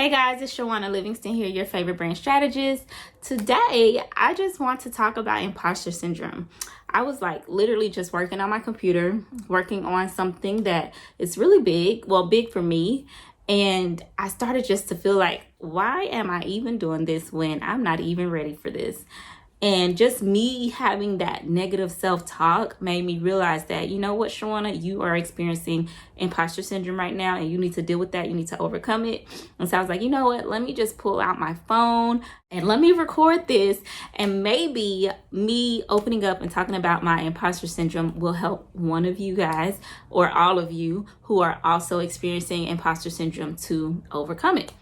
Hey guys, it's Shawana Livingston here, your favorite brand strategist. Today, I just want to talk about imposter syndrome. I was like literally just working on my computer, working on something that is really big, well, big for me. And I started just to feel like, why am I even doing this when I'm not even ready for this? And just me having that negative self-talk made me realize that, you know what, Shawana, you are experiencing imposter syndrome right now and you need to deal with that. You need to overcome it. And so I was like, you know what, let me just pull out my phone and let me record this. And maybe me opening up and talking about my imposter syndrome will help one of you guys or all of you who are also experiencing imposter syndrome to overcome it.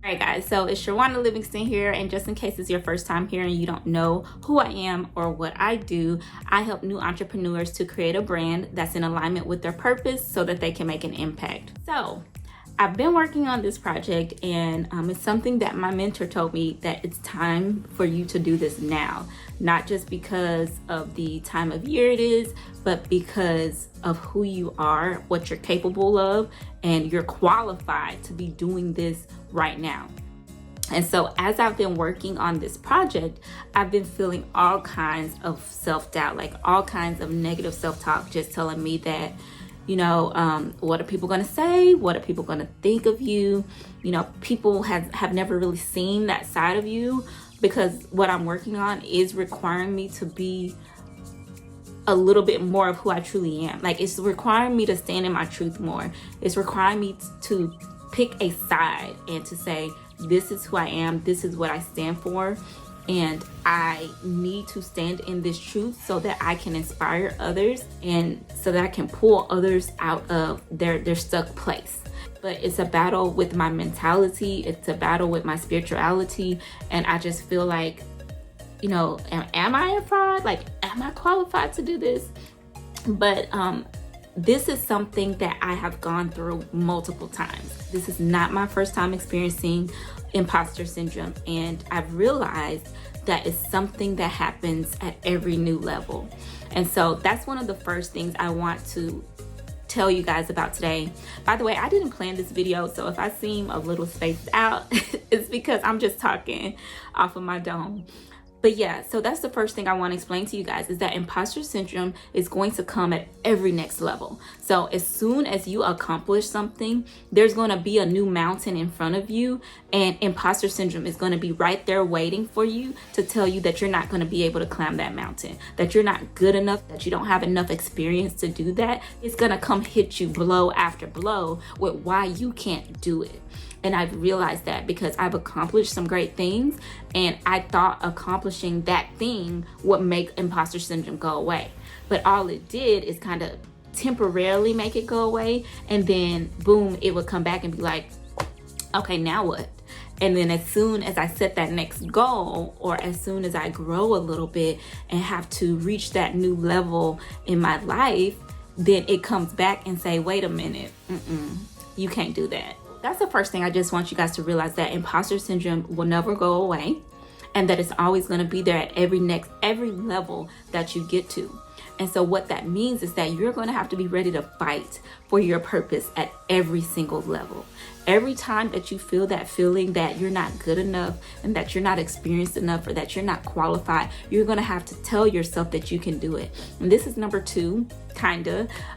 Alright guys, so it's Shawana Livingston here, and just in case it's your first time here and you don't know who I am or what I do, I help new entrepreneurs to create a brand that's in alignment with their purpose so that they can make an impact. So I've been working on this project, and it's something that my mentor told me that it's time for you to do this now, not just because of the time of year it is, but because of who you are, what you're capable of, and you're qualified to be doing this right now. And so as I've been working on this project, I've been feeling all kinds of self-doubt, like all kinds of negative self-talk, just telling me that, you know, what are people going to say? What are people going to think of you? You know, people have never really seen that side of you, because what I'm working on is requiring me to be a little bit more of who I truly am. Like, it's requiring me to stand in my truth more. It's requiring me to pick a side and to say, this is who I am, this is what I stand for, and I need to stand in this truth so that I can inspire others and so that I can pull others out of their stuck place. But it's a battle with my mentality, it's a battle with my spirituality, and I just feel like, you know, am I a fraud? Like, am I qualified to do this? But this is something that I have gone through multiple times. This is not my first time experiencing imposter syndrome, and I've realized that it's something that happens at every new level. And so that's one of the first things I want to tell you guys about today. By the way, I didn't plan this video, so if I seem a little spaced out, it's because I'm just talking off of my dome. But yeah, so that's the first thing I want to explain to you guys, is that imposter syndrome is going to come at every next level. So as soon as you accomplish something, there's going to be a new mountain in front of you, and imposter syndrome is going to be right there waiting for you to tell you that you're not going to be able to climb that mountain, that you're not good enough, that you don't have enough experience to do that. It's going to come hit you blow after blow with why you can't do it. And I've realized that because I've accomplished some great things, and I thought accomplishing that thing would make imposter syndrome go away. But all it did is kind of temporarily make it go away, and then boom, it would come back and be like, okay, now what? And then as soon as I set that next goal, or as soon as I grow a little bit and have to reach that new level in my life, then it comes back and say, wait a minute, you can't do that. That's the first thing I just want you guys to realize, that imposter syndrome will never go away, and that it's always going to be there at every level that you get to. And so what that means is that you're going to have to be ready to fight for your purpose at every single level. Every time that you feel that feeling that you're not good enough, and that you're not experienced enough, or that you're not qualified, you're going to have to tell yourself that you can do it. And this is number two,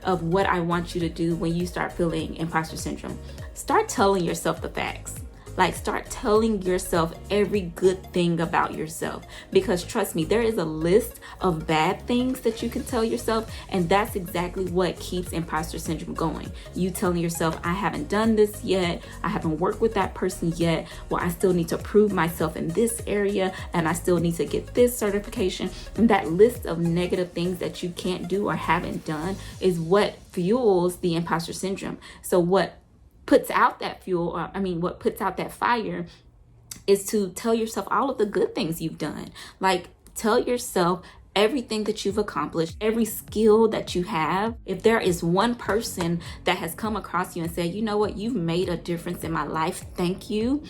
of what I want you to do when you start feeling imposter syndrome. Start telling yourself the facts. Like, start telling yourself every good thing about yourself, because trust me, there is a list of bad things that you can tell yourself, and that's exactly what keeps imposter syndrome going. You telling yourself, I haven't done this yet, I haven't worked with that person yet, well, I still need to prove myself in this area, and I still need to get this certification. And that list of negative things that you can't do or haven't done is what fuels the imposter syndrome. So what puts out that fuel, or what puts out that fire, is to tell yourself all of the good things you've done. Like, tell yourself everything that you've accomplished, every skill that you have. If there is one person that has come across you and said, you know what, you've made a difference in my life, thank you,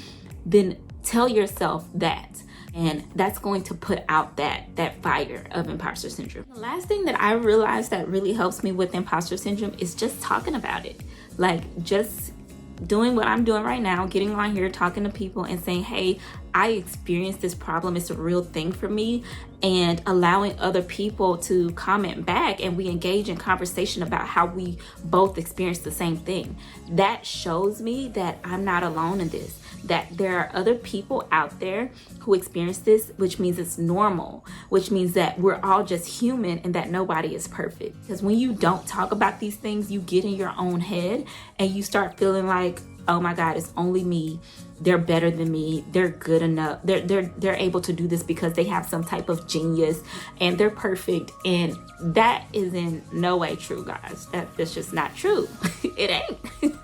then tell yourself that. And that's going to put out that fire of imposter syndrome. The last thing that I realized that really helps me with imposter syndrome is just talking about it. Like just doing what I'm doing right now, getting on here, talking to people and saying, hey, I experienced this problem. It's a real thing for me. And allowing other people to comment back and we engage in conversation about how we both experience the same thing. That shows me that I'm not alone in this, that there are other people out there who experience this, which means it's normal, which means that we're all just human and that nobody is perfect. Because when you don't talk about these things, you get in your own head and you start feeling like, oh my God, it's only me. They're better than me. They're good enough. They're able to do this because they have some type of genius and they're perfect. And that is in no way true, guys. That's just not true. It ain't.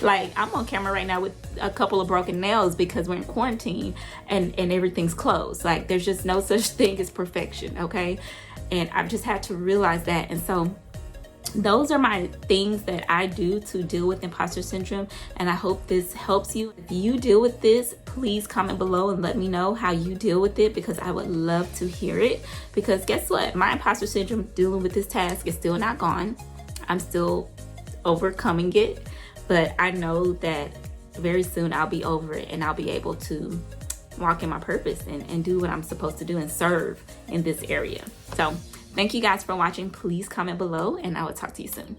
Like, I'm on camera right now with a couple of broken nails because we're in quarantine and everything's closed. Like, there's just no such thing as perfection, okay? And I've just had to realize that. And so those are my things that I do to deal with imposter syndrome, and I hope this helps you. If you deal with this, please comment below and let me know how you deal with it, because I would love to hear it. Because guess what? My imposter syndrome dealing with this task is still not gone. I'm still overcoming it, but I know that very soon I'll be over it and I'll be able to walk in my purpose and do what I'm supposed to do and serve in this area. So thank you guys for watching. Please comment below and I will talk to you soon.